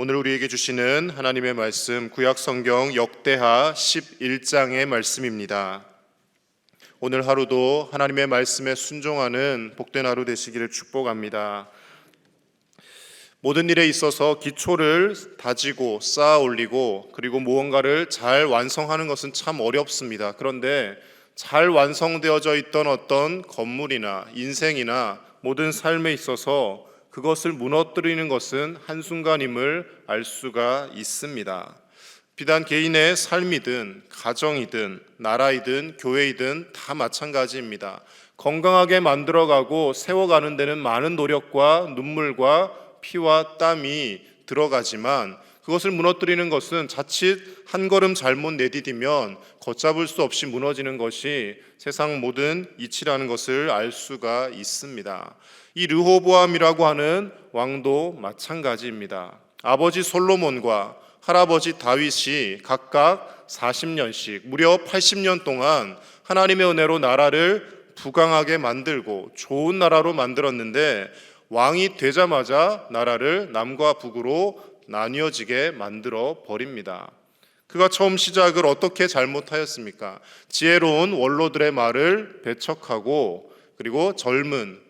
오늘 우리에게 주시는 하나님의 말씀 구약성경 역대하 11장의 말씀입니다. 오늘 하루도 하나님의 말씀에 순종하는 복된 하루 되시기를 축복합니다. 모든 일에 있어서 기초를 다지고 쌓아 올리고 그리고 무언가를 잘 완성하는 것은 참 어렵습니다. 그런데 잘 완성되어져 있던 어떤 건물이나 인생이나 모든 삶에 있어서 그것을 무너뜨리는 것은 한순간임을 알 수가 있습니다. 비단 개인의 삶이든 가정이든 나라이든 교회이든 다 마찬가지입니다. 건강하게 만들어가고 세워가는 데는 많은 노력과 눈물과 피와 땀이 들어가지만 그것을 무너뜨리는 것은 자칫 한 걸음 잘못 내디디면 걷잡을 수 없이 무너지는 것이 세상 모든 이치라는 것을 알 수가 있습니다. 이 르호보암이라고 하는 왕도 마찬가지입니다. 아버지 솔로몬과 할아버지 다윗이 각각 40년씩 무려 80년 동안 하나님의 은혜로 나라를 부강하게 만들고 좋은 나라로 만들었는데 왕이 되자마자 나라를 남과 북으로 나뉘어지게 만들어 버립니다. 그가 처음 시작을 어떻게 잘못하였습니까? 지혜로운 원로들의 말을 배척하고 그리고 젊은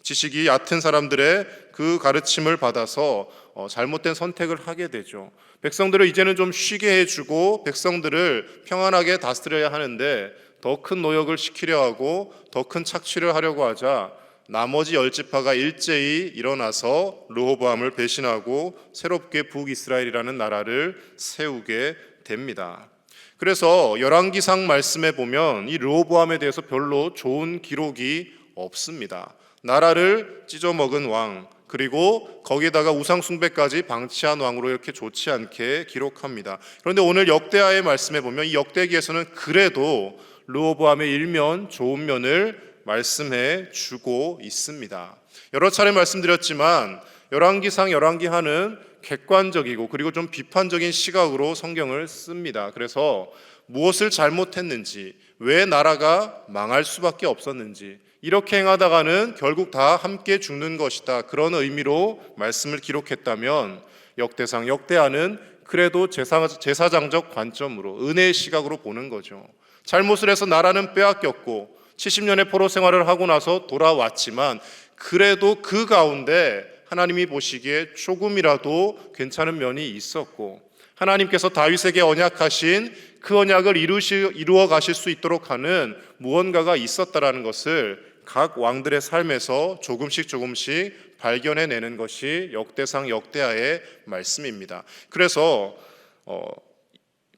지식이 얕은 사람들의 그 가르침을 받아서 잘못된 선택을 하게 되죠. 백성들을 이제는 좀 쉬게 해주고 백성들을 평안하게 다스려야 하는데 더 큰 노역을 시키려 하고 더 큰 착취를 하려고 하자 나머지 10지파가 일제히 일어나서 르호보암을 배신하고 새롭게 북이스라엘이라는 나라를 세우게 됩니다. 그래서 열왕기상 말씀에 보면 이 르호보암에 대해서 별로 좋은 기록이 없습니다. 나라를 찢어먹은 왕, 그리고 거기에다가 우상숭배까지 방치한 왕으로 이렇게 좋지 않게 기록합니다. 그런데 오늘 역대하의 말씀에 보면 이 역대기에서는 그래도 르호보암의 일면 좋은 면을 말씀해 주고 있습니다. 여러 차례 말씀드렸지만 열왕기상, 열왕기하는 객관적이고 그리고 좀 비판적인 시각으로 성경을 씁니다. 그래서 무엇을 잘못했는지, 왜 나라가 망할 수밖에 없었는지, 이렇게 행하다가는 결국 다 함께 죽는 것이다, 그런 의미로 말씀을 기록했다면 역대상, 역대하는 그래도 제사장적 관점으로 은혜의 시각으로 보는 거죠. 잘못을 해서 나라는 빼앗겼고 70년의 포로 생활을 하고 나서 돌아왔지만 그래도 그 가운데 하나님이 보시기에 조금이라도 괜찮은 면이 있었고 하나님께서 다윗에게 언약하신 그 언약을 이루어 가실 수 있도록 하는 무언가가 있었다라는 것을 각 왕들의 삶에서 조금씩 발견해내는 것이 역대상 역대하의 말씀입니다. 그래서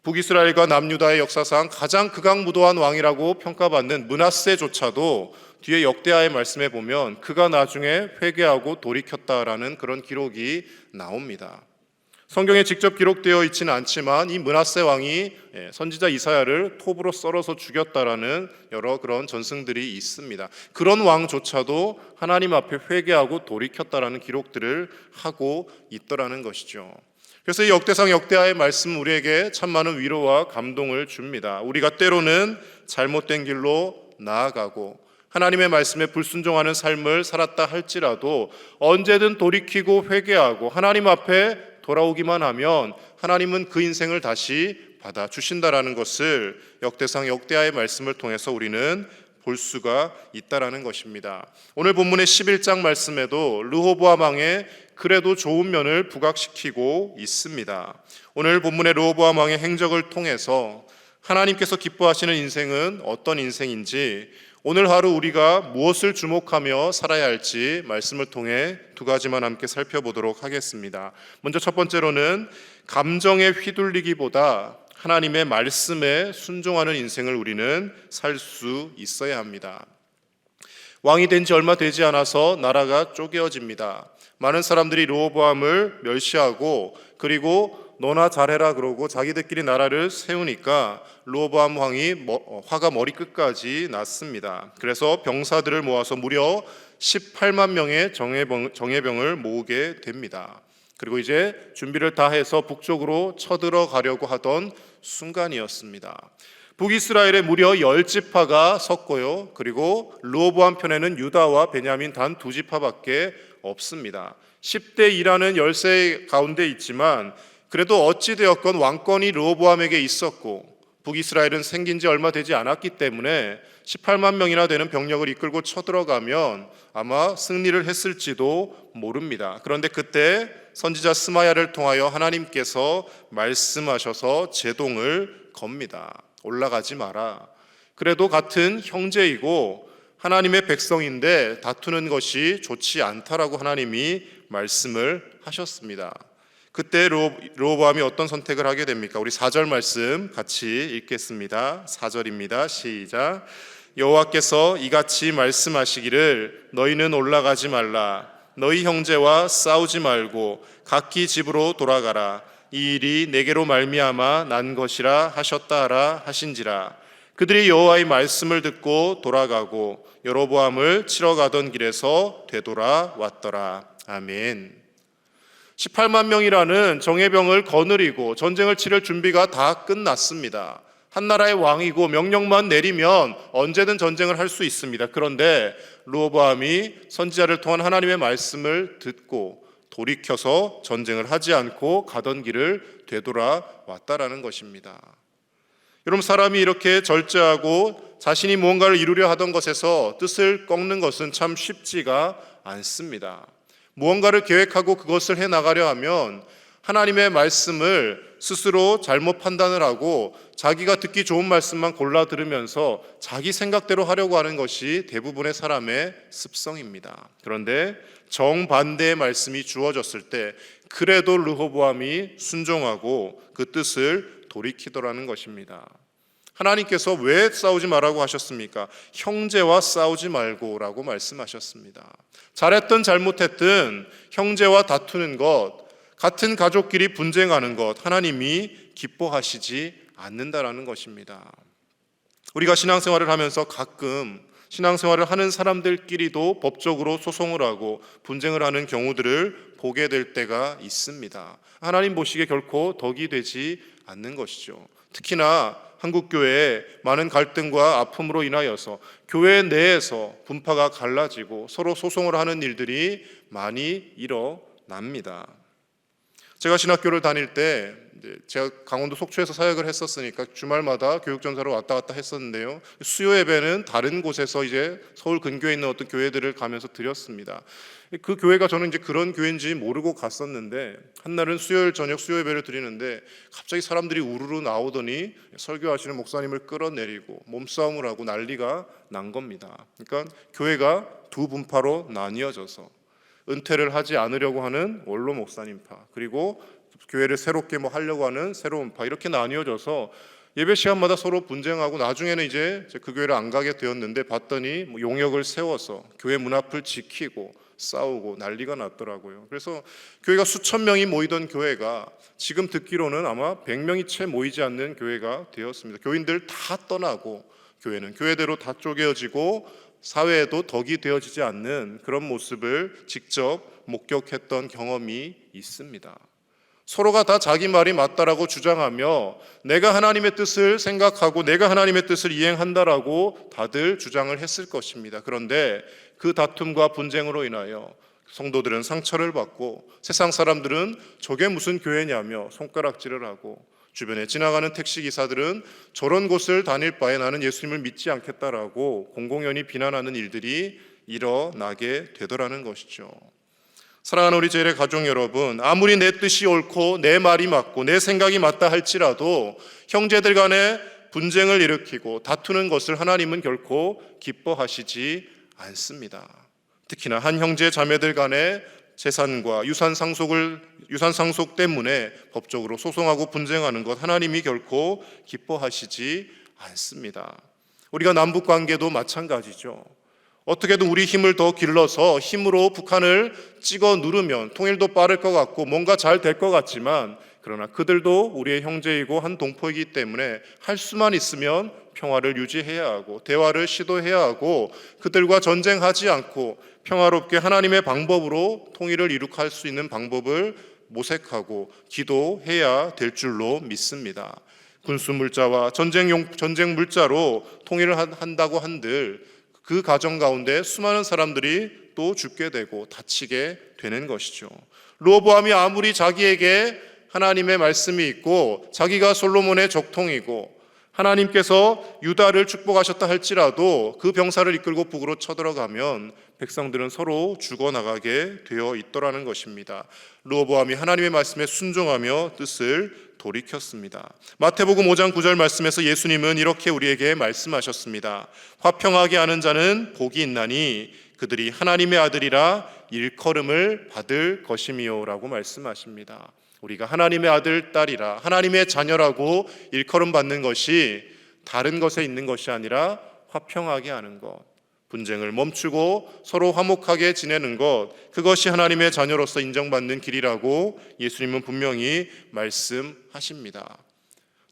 북이스라엘과 남유다의 역사상 가장 극악무도한 왕이라고 평가받는 므낫세조차도 뒤에 역대하의 말씀에 보면 그가 나중에 회개하고 돌이켰다라는 그런 기록이 나옵니다. 성경에 직접 기록되어 있지는 않지만 이 므낫세 왕이 선지자 이사야를 톱으로 썰어서 죽였다라는 여러 그런 전승들이 있습니다. 그런 왕조차도 하나님 앞에 회개하고 돌이켰다라는 기록들을 하고 있더라는 것이죠. 그래서 이 역대상 역대하의 말씀은 우리에게 참 많은 위로와 감동을 줍니다. 우리가 때로는 잘못된 길로 나아가고 하나님의 말씀에 불순종하는 삶을 살았다 할지라도 언제든 돌이키고 회개하고 하나님 앞에 돌아오기만 하면 하나님은 그 인생을 다시 받아주신다라는 것을 역대상 역대하의 말씀을 통해서 우리는 볼 수가 있다라는 것입니다. 오늘 본문의 11장 말씀에도 르호보암 왕의 그래도 좋은 면을 부각시키고 있습니다. 오늘 본문의 르호보암 왕의 행적을 통해서 하나님께서 기뻐하시는 인생은 어떤 인생인지, 오늘 하루 우리가 무엇을 주목하며 살아야 할지 말씀을 통해 두 가지만 함께 살펴보도록 하겠습니다. 먼저 첫 번째로는 감정에 휘둘리기보다 하나님의 말씀에 순종하는 인생을 우리는 살 수 있어야 합니다. 왕이 된 지 얼마 되지 않아서 나라가 쪼개어집니다. 많은 사람들이 르호보암을 멸시하고 그리고 너나 잘해라 그러고 자기들끼리 나라를 세우니까 르호보암 왕이 화가 머리끝까지 났습니다. 그래서 병사들을 모아서 무려 18만 명의 정예병을 모으게 됩니다. 그리고 이제 준비를 다 해서 북쪽으로 쳐들어가려고 하던 순간이었습니다. 북이스라엘에 무려 10지파가 섰고요. 그리고 르호보암 편에는 유다와 베냐민 단 2지파밖에 없습니다. 10대 2라는 열세 가운데 있지만 그래도 어찌되었건 왕권이 르호보암에게 있었고 북이스라엘은 생긴 지 얼마 되지 않았기 때문에 18만 명이나 되는 병력을 이끌고 쳐들어가면 아마 승리를 했을지도 모릅니다. 그런데 그때 선지자 스마야를 통하여 하나님께서 말씀하셔서 제동을 겁니다. 올라가지 마라. 그래도 같은 형제이고 하나님의 백성인데 다투는 것이 좋지 않다라고 하나님이 말씀을 하셨습니다. 그때 르호보암이 어떤 선택을 하게 됩니까? 우리 4절 말씀 같이 읽겠습니다. 4절입니다. 시작. 여호와께서 이같이 말씀하시기를 너희는 올라가지 말라. 너희 형제와 싸우지 말고 각기 집으로 돌아가라. 이 일이 내게로 말미암아 난 것이라 하셨다 하라 하신지라. 그들이 여호와의 말씀을 듣고 돌아가고 여로보암을 치러 가던 길에서 되돌아왔더라. 아멘. 18만 명이라는 정예병을 거느리고 전쟁을 치를 준비가 다 끝났습니다. 한 나라의 왕이고 명령만 내리면 언제든 전쟁을 할 수 있습니다. 그런데 르호보암이 선지자를 통한 하나님의 말씀을 듣고 돌이켜서 전쟁을 하지 않고 가던 길을 되돌아왔다라는 것입니다. 여러분, 사람이 이렇게 절제하고 자신이 무언가를 이루려 하던 것에서 뜻을 꺾는 것은 참 쉽지가 않습니다. 무언가를 계획하고 그것을 해나가려 하면 하나님의 말씀을 스스로 잘못 판단을 하고 자기가 듣기 좋은 말씀만 골라 들으면서 자기 생각대로 하려고 하는 것이 대부분의 사람의 습성입니다. 그런데 정반대의 말씀이 주어졌을 때 그래도 르호보암이 순종하고 그 뜻을 돌이키더라는 것입니다. 하나님께서 왜 싸우지 말라고 하셨습니까? 형제와 싸우지 말고라고 말씀하셨습니다. 잘했든 잘못했든 형제와 다투는 것, 같은 가족끼리 분쟁하는 것, 하나님이 기뻐하시지 않는다라는 것입니다. 우리가 신앙생활을 하면서 가끔 신앙생활을 하는 사람들끼리도 법적으로 소송을 하고 분쟁을 하는 경우들을 보게 될 때가 있습니다. 하나님 보시기에 결코 덕이 되지 않는 것이죠. 특히나 한국교회에 많은 갈등과 아픔으로 인하여서 교회 내에서 분파가 갈라지고 서로 소송을 하는 일들이 많이 일어납니다. 제가 신학교를 다닐 때 제가 강원도 속초에서 사역을 했었으니까 주말마다 교육전사로 왔다 갔다 했었는데요. 수요 예배는 다른 곳에서 이제 서울 근교에 있는 어떤 교회들을 가면서 드렸습니다. 그 교회가 저는 이제 그런 교회인지 모르고 갔었는데 한날은 수요일 저녁 수요 예배를 드리는데 갑자기 사람들이 우르르 나오더니 설교하시는 목사님을 끌어내리고 몸싸움을 하고 난리가 난 겁니다. 그러니까 교회가 두 분파로 나뉘어져서 은퇴를 하지 않으려고 하는 원로 목사님파, 그리고 교회를 새롭게 하려고 하는 새로운 파, 이렇게 나뉘어져서 예배 시간마다 서로 분쟁하고 나중에는 이제 그 교회를 안 가게 되었는데 봤더니 용역을 세워서 교회 문 앞을 지키고 싸우고 난리가 났더라고요. 그래서 교회가 수천 명이 모이던 교회가 지금 듣기로는 아마 100명이 채 모이지 않는 교회가 되었습니다. 교인들 다 떠나고 교회는 교회대로 다 쪼개어지고 사회에도 덕이 되어지지 않는 그런 모습을 직접 목격했던 경험이 있습니다. 서로가 다 자기 말이 맞다라고 주장하며 내가 하나님의 뜻을 생각하고 내가 하나님의 뜻을 이행한다라고 다들 주장을 했을 것입니다. 그런데 그 다툼과 분쟁으로 인하여 성도들은 상처를 받고 세상 사람들은 저게 무슨 교회냐며 손가락질을 하고 주변에 지나가는 택시기사들은 저런 곳을 다닐 바에 나는 예수님을 믿지 않겠다라고 공공연히 비난하는 일들이 일어나게 되더라는 것이죠. 사랑하는 우리 제일의 가족 여러분, 아무리 내 뜻이 옳고 내 말이 맞고 내 생각이 맞다 할지라도 형제들 간에 분쟁을 일으키고 다투는 것을 하나님은 결코 기뻐하시지 않습니다. 특히나 한 형제 자매들 간에 재산과 유산 상속 때문에 법적으로 소송하고 분쟁하는 것 하나님이 결코 기뻐하시지 않습니다. 우리가 남북 관계도 마찬가지죠. 어떻게든 우리 힘을 더 길러서 힘으로 북한을 찍어 누르면 통일도 빠를 것 같고 뭔가 잘 될 것 같지만 그러나 그들도 우리의 형제이고 한 동포이기 때문에 할 수만 있으면 평화를 유지해야 하고 대화를 시도해야 하고 그들과 전쟁하지 않고 평화롭게 하나님의 방법으로 통일을 이룩할 수 있는 방법을 모색하고 기도해야 될 줄로 믿습니다. 군수 물자와 전쟁 물자로 통일을 한다고 한들 그 가정 가운데 수많은 사람들이 또 죽게 되고 다치게 되는 것이죠. 르호보암이 아무리 자기에게 하나님의 말씀이 있고 자기가 솔로몬의 적통이고 하나님께서 유다를 축복하셨다 할지라도 그 병사를 이끌고 북으로 쳐들어가면 백성들은 서로 죽어나가게 되어 있더라는 것입니다. 르호보암이 하나님의 말씀에 순종하며 뜻을 돌이켰습니다. 마태복음 5장 9절 말씀에서 예수님은 이렇게 우리에게 말씀하셨습니다. 화평하게 하는 자는 복이 있나니 그들이 하나님의 아들이라 일컬음을 받을 것이미요 라고 말씀하십니다. 우리가 하나님의 아들, 딸이라 하나님의 자녀라고 일컬음 받는 것이 다른 것에 있는 것이 아니라 화평하게 하는 것, 분쟁을 멈추고 서로 화목하게 지내는 것, 그것이 하나님의 자녀로서 인정받는 길이라고 예수님은 분명히 말씀하십니다.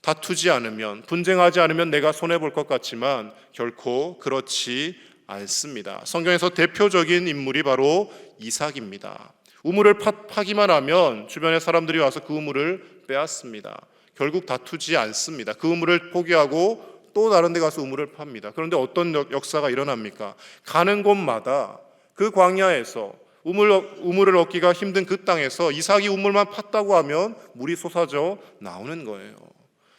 다투지 않으면, 분쟁하지 않으면 내가 손해볼 것 같지만 결코 그렇지 않습니다. 성경에서 대표적인 인물이 바로 이삭입니다. 우물을 파기만 하면 주변의 사람들이 와서 그 우물을 빼앗습니다. 결국 다투지 않습니다. 그 우물을 포기하고 또 다른 데 가서 우물을 팝니다. 그런데 어떤 역사가 일어납니까? 가는 곳마다 그 광야에서 우물을 얻기가 힘든 그 땅에서 이삭이 우물만 팠다고 하면 물이 솟아져 나오는 거예요.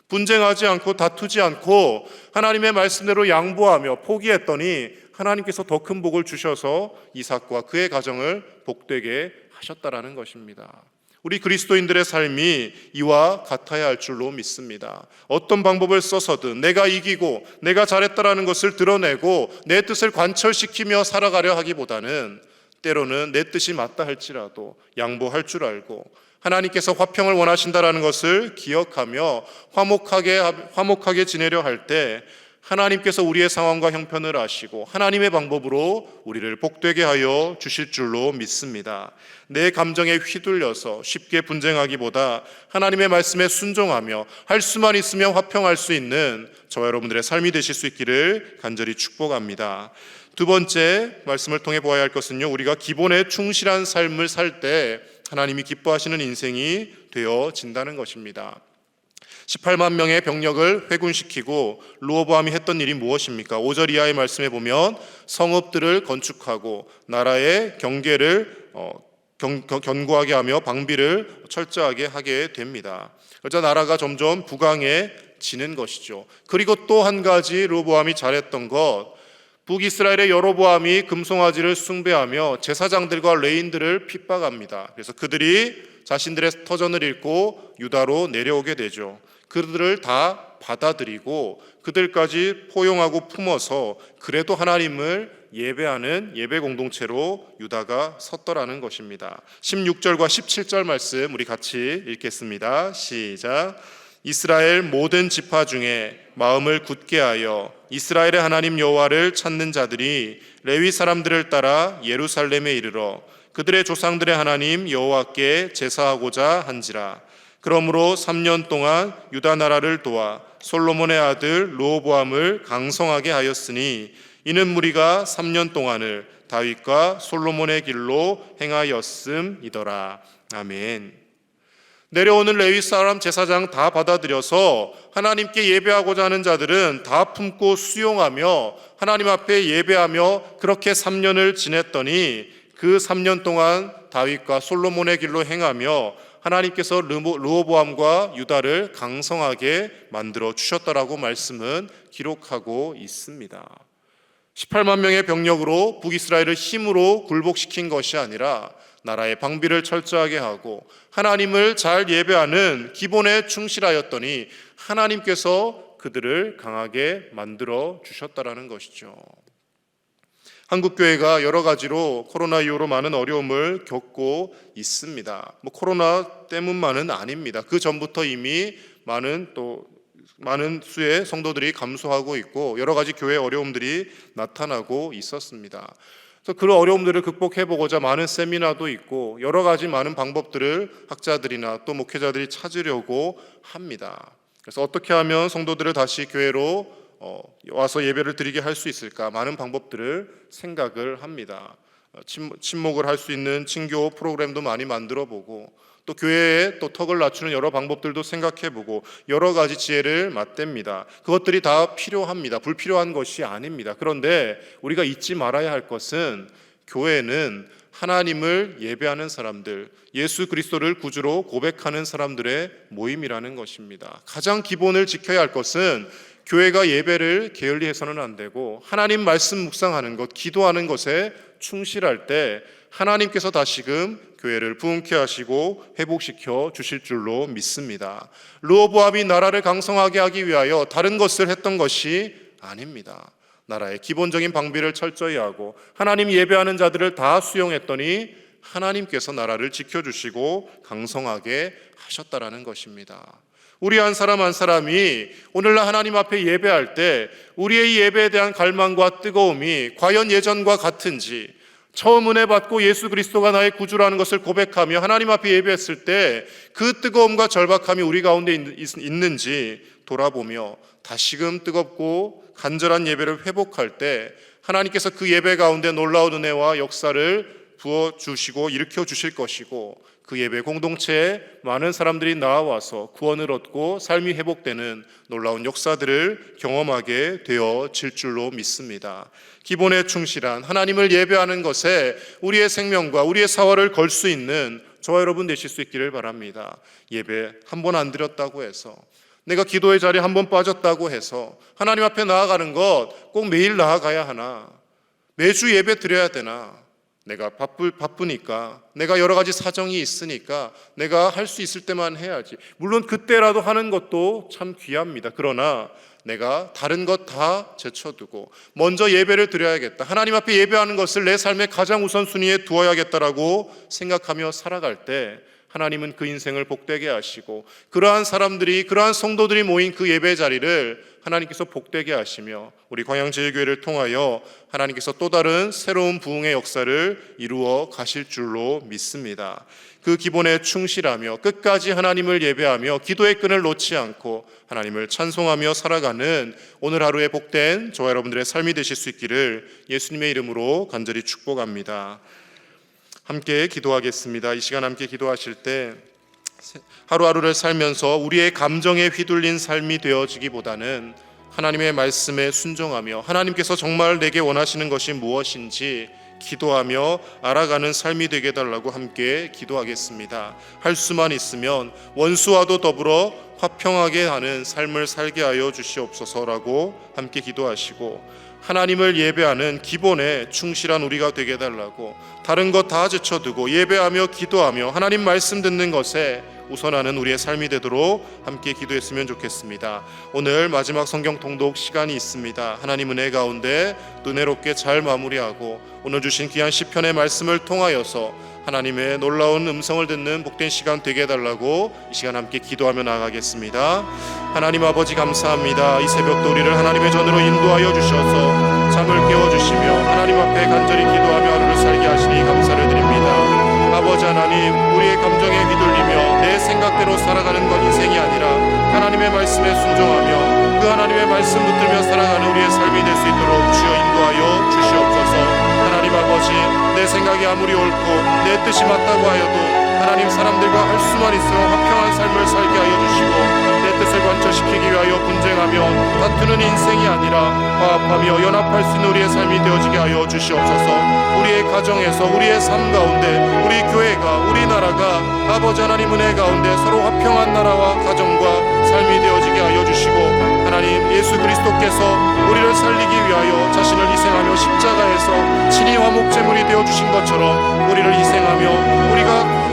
분쟁하지 않고 다투지 않고 하나님의 말씀대로 양보하며 포기했더니 하나님께서 더 큰 복을 주셔서 이삭과 그의 가정을 복되게 하셨다라는 것입니다. 우리 그리스도인들의 삶이 이와 같아야 할 줄로 믿습니다. 어떤 방법을 써서든 내가 이기고 내가 잘했다라는 것을 드러내고 내 뜻을 관철시키며 살아가려 하기보다는 때로는 내 뜻이 맞다 할지라도 양보할 줄 알고 하나님께서 화평을 원하신다라는 것을 기억하며 화목하게 지내려 할 때 하나님께서 우리의 상황과 형편을 아시고 하나님의 방법으로 우리를 복되게 하여 주실 줄로 믿습니다. 내 감정에 휘둘려서 쉽게 분쟁하기보다 하나님의 말씀에 순종하며 할 수만 있으면 화평할 수 있는 저와 여러분들의 삶이 되실 수 있기를 간절히 축복합니다. 두 번째 말씀을 통해 보아야 할 것은요, 우리가 기본에 충실한 삶을 살 때 하나님이 기뻐하시는 인생이 되어진다는 것입니다. 18만 명의 병력을 회군시키고 르호보암이 했던 일이 무엇입니까? 5절 이하의 말씀에 보면 성읍들을 건축하고 나라의 경계를 견고하게 하며 방비를 철저하게 하게 됩니다. 그러자 나라가 점점 부강해지는 것이죠. 그리고 또 한 가지 르호보암이 잘했던 것, 북이스라엘의 여로보암이 금송아지를 숭배하며 제사장들과 레인들을 핍박합니다. 그래서 그들이 자신들의 터전을 잃고 유다로 내려오게 되죠. 그들을 다 받아들이고 그들까지 포용하고 품어서 그래도 하나님을 예배하는 예배 공동체로 유다가 섰더라는 것입니다. 16절과 17절 말씀 우리 같이 읽겠습니다. 시작. 이스라엘 모든 지파 중에 마음을 굳게 하여 이스라엘의 하나님 여호와를 찾는 자들이 레위 사람들을 따라 예루살렘에 이르러 그들의 조상들의 하나님 여호와께 제사하고자 한지라. 그러므로 3년 동안 유다 나라를 도와 솔로몬의 아들 르호보암을 강성하게 하였으니 이는 무리가 3년 동안을 다윗과 솔로몬의 길로 행하였음이더라. 아멘. 내려오는 레위 사람 제사장 다 받아들여서 하나님께 예배하고자 하는 자들은 다 품고 수용하며 하나님 앞에 예배하며 그렇게 3년을 지냈더니 그 3년 동안 다윗과 솔로몬의 길로 행하며 하나님께서 르호보암과 유다를 강성하게 만들어 주셨다라고 말씀은 기록하고 있습니다. 18만 명의 병력으로 북이스라엘을 힘으로 굴복시킨 것이 아니라 나라의 방비를 철저하게 하고 하나님을 잘 예배하는 기본에 충실하였더니 하나님께서 그들을 강하게 만들어 주셨다라는 것이죠. 한국교회가 여러 가지로 코로나 이후로 많은 어려움을 겪고 있습니다. 코로나 때문만은 아닙니다. 그 전부터 이미 많은 수의 성도들이 감소하고 있고 여러 가지 교회 어려움들이 나타나고 있었습니다. 그래서 그런 어려움들을 극복해보고자 많은 세미나도 있고 여러 가지 많은 방법들을 학자들이나 또 목회자들이 찾으려고 합니다. 그래서 어떻게 하면 성도들을 다시 교회로 와서 예배를 드리게 할 수 있을까? 많은 방법들을 생각을 합니다. 친목을 할 수 있는 친교 프로그램도 많이 만들어 보고, 또 교회에 또 턱을 낮추는 여러 방법들도 생각해 보고 여러 가지 지혜를 맞댑니다. 그것들이 다 필요합니다. 불필요한 것이 아닙니다. 그런데 우리가 잊지 말아야 할 것은, 교회는 하나님을 예배하는 사람들, 예수 그리스도를 구주로 고백하는 사람들의 모임이라는 것입니다. 가장 기본을 지켜야 할 것은, 교회가 예배를 게을리해서는 안 되고 하나님 말씀 묵상하는 것, 기도하는 것에 충실할 때 하나님께서 다시금 교회를 부흥케 하시고 회복시켜 주실 줄로 믿습니다. 르호보암이 나라를 강성하게 하기 위하여 다른 것을 했던 것이 아닙니다. 나라의 기본적인 방비를 철저히 하고 하나님 예배하는 자들을 다 수용했더니 하나님께서 나라를 지켜주시고 강성하게 하셨다라는 것입니다. 우리 한 사람 한 사람이 오늘날 하나님 앞에 예배할 때 우리의 예배에 대한 갈망과 뜨거움이 과연 예전과 같은지, 처음 은혜 받고 예수 그리스도가 나의 구주라는 것을 고백하며 하나님 앞에 예배했을 때 그 뜨거움과 절박함이 우리 가운데 있는지 돌아보며 다시금 뜨겁고 간절한 예배를 회복할 때 하나님께서 그 예배 가운데 놀라운 은혜와 역사를 부어주시고 일으켜 주실 것이고, 그 예배 공동체에 많은 사람들이 나와서 구원을 얻고 삶이 회복되는 놀라운 역사들을 경험하게 되어질 줄로 믿습니다. 기본에 충실한 하나님을 예배하는 것에 우리의 생명과 우리의 사활을 걸 수 있는 저와 여러분 되실 수 있기를 바랍니다. 예배 한 번 안 드렸다고 해서, 내가 기도의 자리에 한 번 빠졌다고 해서 하나님 앞에 나아가는 것 꼭 매일 나아가야 하나? 매주 예배 드려야 되나? 내가 바쁘니까, 내가 여러 가지 사정이 있으니까 내가 할 수 있을 때만 해야지. 물론 그때라도 하는 것도 참 귀합니다. 그러나 내가 다른 것 다 제쳐두고 먼저 예배를 드려야겠다, 하나님 앞에 예배하는 것을 내 삶의 가장 우선순위에 두어야겠다라고 생각하며 살아갈 때 하나님은 그 인생을 복되게 하시고, 그러한 사람들이, 그러한 성도들이 모인 그 예배 자리를 하나님께서 복되게 하시며 우리 광양제일교회를 통하여 하나님께서 또 다른 새로운 부흥의 역사를 이루어 가실 줄로 믿습니다. 그 기본에 충실하며 끝까지 하나님을 예배하며 기도의 끈을 놓지 않고 하나님을 찬송하며 살아가는 오늘 하루의 복된 저와 여러분들의 삶이 되실 수 있기를 예수님의 이름으로 간절히 축복합니다. 함께 기도하겠습니다. 이 시간 함께 기도하실 때 하루하루를 살면서 우리의 감정에 휘둘린 삶이 되어지기보다는 하나님의 말씀에 순종하며 하나님께서 정말 내게 원하시는 것이 무엇인지 기도하며 알아가는 삶이 되게 해달라고 함께 기도하겠습니다. 할 수만 있으면 원수와도 더불어 화평하게 하는 삶을 살게 하여 주시옵소서라고 함께 기도하시고, 하나님을 예배하는 기본에 충실한 우리가 되게 해달라고, 다른 것 다 제쳐두고 예배하며 기도하며 하나님 말씀 듣는 것에 우선하는 우리의 삶이 되도록 함께 기도했으면 좋겠습니다. 오늘 마지막 성경 통독 시간이 있습니다. 하나님 은혜 가운데 은혜롭게 잘 마무리하고 오늘 주신 귀한 시편의 말씀을 통하여서 하나님의 놀라운 음성을 듣는 복된 시간 되게 해달라고 이 시간 함께 기도하며 나아가겠습니다. 하나님 아버지 감사합니다. 이 새벽도 우리를 하나님의 전으로 인도하여 주셔서 잠을 깨워주시며 하나님 앞에 간절히 기도하며 하루를 살게 하시니 감사를 드립니다. 아버지 하나님, 우리의 감정에 휘둘리며 내 생각대로 살아가는 건 인생이 아니라 하나님의 말씀에 순종하며 그 하나님의 말씀 붙들며 살아가는 우리의 삶이 될 수 있도록 주여 인도하여 주시옵소서. 하나님 아버지, 내 생각이 아무리 옳고 내 뜻이 맞다고 하여도 하나님 사람들과 할 수만 있으면 화평한 삶을 살게 하여 주시고, 내 뜻을 관철시키기 위하여 분쟁하며 다투는 인생이 아니라 화합하며 연합할 수 있는 우리의 삶이 되어지게 하여 주시옵소서. 우리의 가정에서, 우리의 삶 가운데, 우리 교회가, 우리나라가 아버지 하나님 은혜 가운데 서로 화평한 나라와 가정과 삶이 되어지게 하여 주시고, 하나님 예수 그리스도께서 우리를 살리기 위하여 자신을 희생하며 십자가에서 친히 화목제물이 되어주신 것처럼 우리를 희생하며 우리가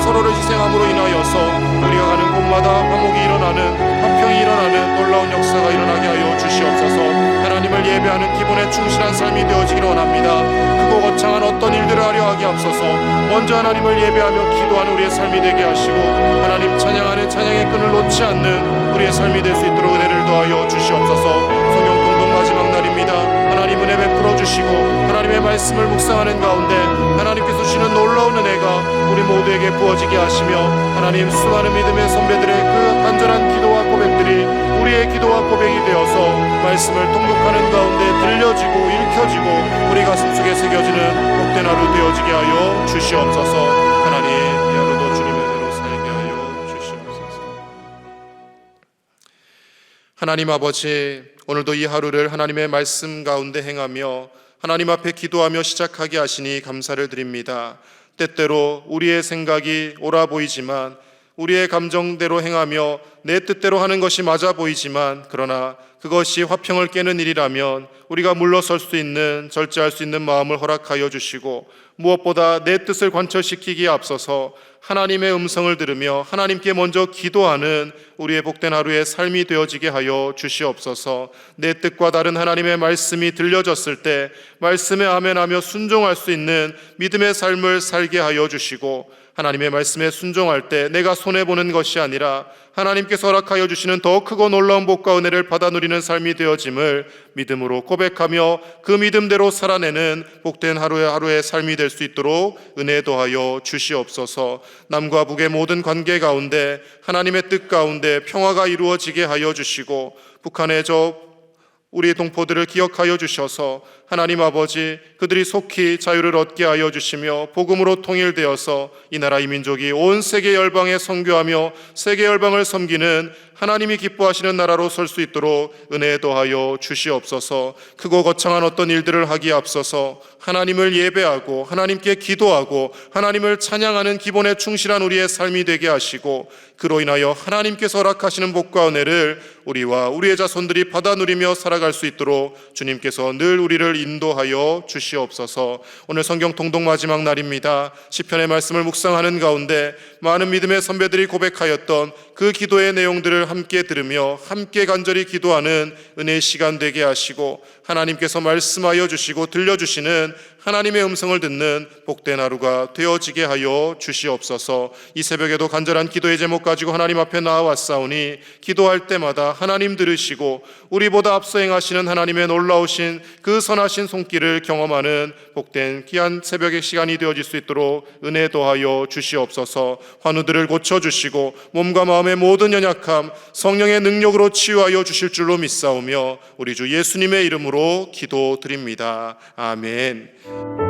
서로를 희생함으로 인하여서 우리가 가는 곳마다 화목이 일어나는, 화평이 일어나는 놀라운 역사가 일어나게 하여 주시옵소서. 하나님을 예배하는 기본에 충실한 삶이 되어지기를 원합니다. 크고 거창한 어떤 일들을 하려 하기 앞서서 먼저 하나님을 예배하며 기도하는 우리의 삶이 되게 하시고, 하나님 찬양하는 찬양의 끈을 놓지 않는 우리의 삶이 될 수 있도록 은혜를 더하여 주시옵소서. 성경 통독 마지막 날입니다. 하나님 은혜 베풀어 주시고 하나님의 말씀을 묵상하는 가운데 하나님께서 주시는 놀라운 은혜가 우리 모두에게 부어지게 하시며, 하나님 수많은 믿음의 선배들의 그 간절한 기도와 고백들이 우리의 기도와 고백이 되어서 말씀을 통독하는 가운데 들려지고 읽혀지고 우리 가슴 속에 새겨지는 복된 하루 되어지게 하여 주시옵소서. 하나님, 이 하루도 주님의 은혜로 살게 하여 주시옵소서. 하나님 아버지, 오늘도 이 하루를 하나님의 말씀 가운데 행하며 하나님 앞에 기도하며 시작하게 하시니 감사를 드립니다. 때때로 우리의 생각이 옳아 보이지만, 우리의 감정대로 행하며 내 뜻대로 하는 것이 맞아 보이지만, 그러나 그것이 화평을 깨는 일이라면 우리가 물러설 수 있는, 절제할 수 있는 마음을 허락하여 주시고, 무엇보다 내 뜻을 관철시키기에 앞서서 하나님의 음성을 들으며 하나님께 먼저 기도하는 우리의 복된 하루의 삶이 되어지게 하여 주시옵소서. 내 뜻과 다른 하나님의 말씀이 들려졌을 때 말씀에 아멘하며 순종할 수 있는 믿음의 삶을 살게 하여 주시고, 하나님의 말씀에 순종할 때 내가 손해보는 것이 아니라 하나님께서 허락하여 주시는 더 크고 놀라운 복과 은혜를 받아 누리는 삶이 되어짐을 믿음으로 고백하며 그 믿음대로 살아내는 복된 하루의 삶이 될 수 있도록 은혜 더하여 주시옵소서. 남과 북의 모든 관계 가운데 하나님의 뜻 가운데 평화가 이루어지게 하여 주시고, 북한의 우리 동포들을 기억하여 주셔서 하나님 아버지, 그들이 속히 자유를 얻게 하여 주시며 복음으로 통일되어서 이 나라 이 민족이 온 세계 열방에 선교하며 세계 열방을 섬기는 하나님이 기뻐하시는 나라로 설 수 있도록 은혜 더하여 주시옵소서. 크고 거창한 어떤 일들을 하기에 앞서서 하나님을 예배하고 하나님께 기도하고 하나님을 찬양하는 기본에 충실한 우리의 삶이 되게 하시고, 그로 인하여 하나님께서 허락하시는 복과 은혜를 우리와 우리의 자손들이 받아 누리며 살아갈 수 있도록 주님께서 늘 우리를 인도하여 주시옵소서. 오늘 성경 통독 마지막 날입니다. 시편의 말씀을 묵상하는 가운데 많은 믿음의 선배들이 고백하였던 그 기도의 내용들을 함께 들으며 함께 간절히 기도하는 은혜의 시간 되게 하시고, 하나님께서 말씀하여 주시고 들려주시는 하나님의 음성을 듣는 복된 하루가 되어지게 하여 주시옵소서. 이 새벽에도 간절한 기도의 제목 가지고 하나님 앞에 나아왔사오니, 기도할 때마다 하나님 들으시고 우리보다 앞서 행하시는 하나님의 놀라우신 그 선하신 손길을 경험하는 복된 귀한 새벽의 시간이 되어질 수 있도록 은혜 더하여 주시옵소서. 환우들을 고쳐주시고 몸과 마음의 모든 연약함 성령의 능력으로 치유하여 주실 줄로 믿사오며 우리 주 예수님의 이름으로 기도드립니다. 아멘.